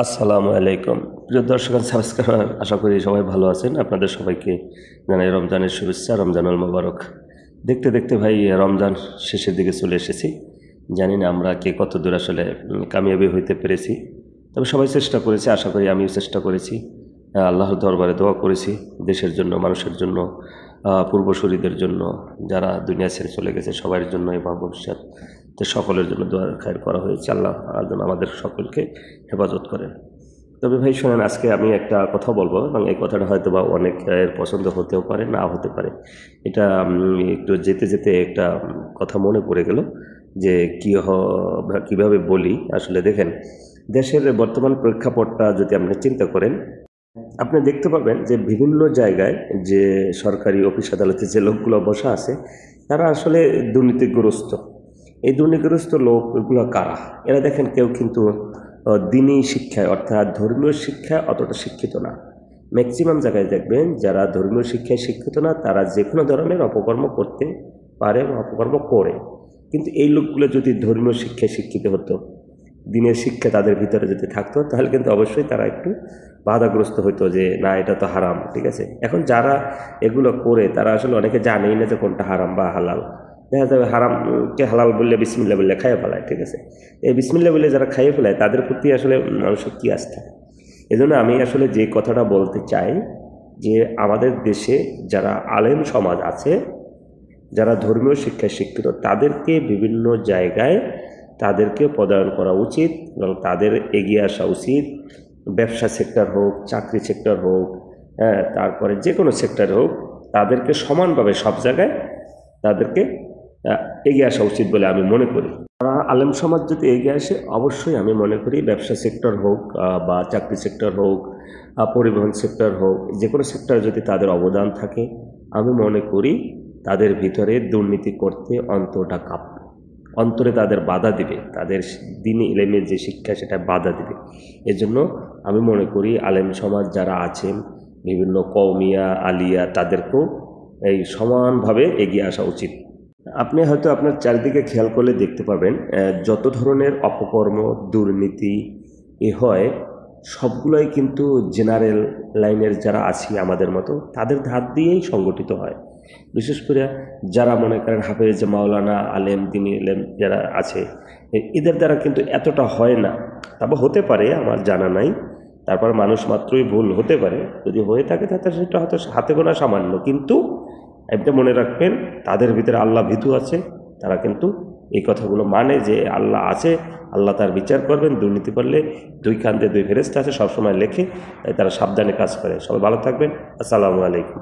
আসসালামু আলাইকুম প্রিয় দর্শক সাবস্ক্রাইবার, আশা করি সবাই ভালো আছেন। আপনাদের সবাইকে জানাই রমজানের শুভেচ্ছা, রমজানুল মোবারক। দেখতে দেখতে ভাই রমজান শেষের দিকে চলে এসেছি। জানি না আমরা কে কত দূর আসলে কামিয়াবি হইতে পেরেছি, তবে সবাই চেষ্টা করেছি, আশা করি আমিও চেষ্টা করেছি। আল্লাহর দরবারে দোয়া করেছি দেশের জন্য, মানুষের জন্য, পূর্বসূরীদের জন্য, যারা দুনিয়া ছেড়ে চলে গেছে সবার জন্য এবং ভবিষ্যতে সকলের জন্য দোয়া খায়ের করা হয়েছে। আল্লাহ যেন আমাদের সকলকে হেফাজত করেন। তবে ভাই শোনেন, আজকে আমি একটা কথা বলবো এবং এই কথাটা হয়তো বা অনেকের পছন্দ হতেও পারে, না হতে পারে। এটা একটু যেতে যেতে একটা কথা মনে পড়ে গেল যে কীভাবে বলি। আসলে দেখেন, দেশের বর্তমান প্রেক্ষাপটটা যদি আপনি চিন্তা করেন, আপনি দেখতে পাবেন যে বিভিন্ন জায়গায় যে সরকারি অফিস আদালতে যে লোকগুলো বসা আছে, তারা আসলে দুর্নীতিগ্রস্ত। এই দুর্নীতিগ্রস্ত লোকগুলো কারা? এরা দেখেন কেউ কিন্তু দিনই শিক্ষায় অর্থাৎ ধর্মীয় শিক্ষায় অতটা শিক্ষিত না। ম্যাক্সিমাম জায়গায় দেখবেন যারা ধর্মীয় শিক্ষায় শিক্ষিত না, তারা যে কোনো ধরনের অপকর্ম করতে পারে, অপকর্ম করে। কিন্তু এই লোকগুলো যদি ধর্মীয় শিক্ষায় শিক্ষিত হতো, দিনের শিক্ষা তাদের ভিতরে যদি থাকতো, তাহলে কিন্তু অবশ্যই তারা একটু বাধাগ্রস্ত হতো যে না, এটা তো হারাম। ঠিক আছে, এখন যারা এগুলো করে তারা আসলে অনেকে জানেই না যে কোনটা হারাম বা হালাল। দেখা যাবে হারামকে হালাল বললে বিসমিল্লা বললে খাইয়ে ফেলায়। ঠিক আছে, এই বিসমিল্লা বললে যারা খাইয়ে ফেলায় তাদের প্রতি আসলে মানুষের কী আস্থা? এজন্য আমি আসলে যে কথাটা বলতে চাই যে আমাদের দেশে যারা আলেম সমাজ আছে, যারা ধর্মীয় শিক্ষায় শিক্ষিত, তাদেরকে বিভিন্ন জায়গায় তাদেরকে পদায়ন করা উচিত এবং তাদের এগিয়ে আসা উচিত। ব্যবসা সেক্টর হোক, চাকরি সেক্টর হোক, তারপরে যে কোনো সেক্টর হোক, তাদেরকে সমানভাবে সব জায়গায় তাদেরকে এগিয়ে আসা উচিত বলে আমি মনে করি। আলেম সমাজ যদি এগিয়ে আসে, অবশ্যই আমি মনে করি ব্যবসা সেক্টর হোক বা চাকরি সেক্টর হোক, পরিবহন সেক্টর হোক, যে কোনো সেক্টরে যদি তাদের অবদান থাকে, আমি মনে করি তাদের ভিতরে দুর্নীতি করতে অন্তরটা কাঁপবে, অন্তরে তাদের বাধা দিবে, তাদের দিনে ইলমের যে শিক্ষা সেটা বাধা দিবে। এজন্য আমি মনে করি আলেম সমাজ যারা আছেন, বিভিন্ন কওমিয়া, আলিয়া, তাদেরকেও এই সমানভাবে এগিয়ে আসা উচিত। আপনি হয়তো আপনার চারিদিকে খেয়াল করলে দেখতে পাবেন যত ধরনের অপকর্ম, দুর্নীতি হয়, সবগুলোই কিন্তু জেনারেল লাইনের যারা আছি আমাদের মতো, তাদের ধার দিয়েই সংগঠিত হয়। বিশেষ করে যারা মনে করেন হাফেজ, মাওলানা, আলেম, দিনী ইলম যারা আছে, এদের দ্বারা কিন্তু এতটা হয় না। তবে হতে পারে, আমার জানা নাই। তারপর মানুষ মাত্রই ভুল হতে পারে, যদি হয়ে থাকে তাতে সেটা হয়তো হাতে গোনা সামান্য। কিন্তু এটা মনে রাখবেন, তাদের ভিতরে আল্লাহ ভীতু আছে। তারা কিন্তু এই কথাগুলো মানে যে আল্লাহ আছে, আল্লাহ তার বিচার করবেন। দুর্নীতি করলে দুই কান্দে দুই ফেরেশতা আছে, সবসময় লেখে, তাই তারা সাবধানে কাজ করে। সবাই ভালো থাকবেন। আসসালামু আলাইকুম।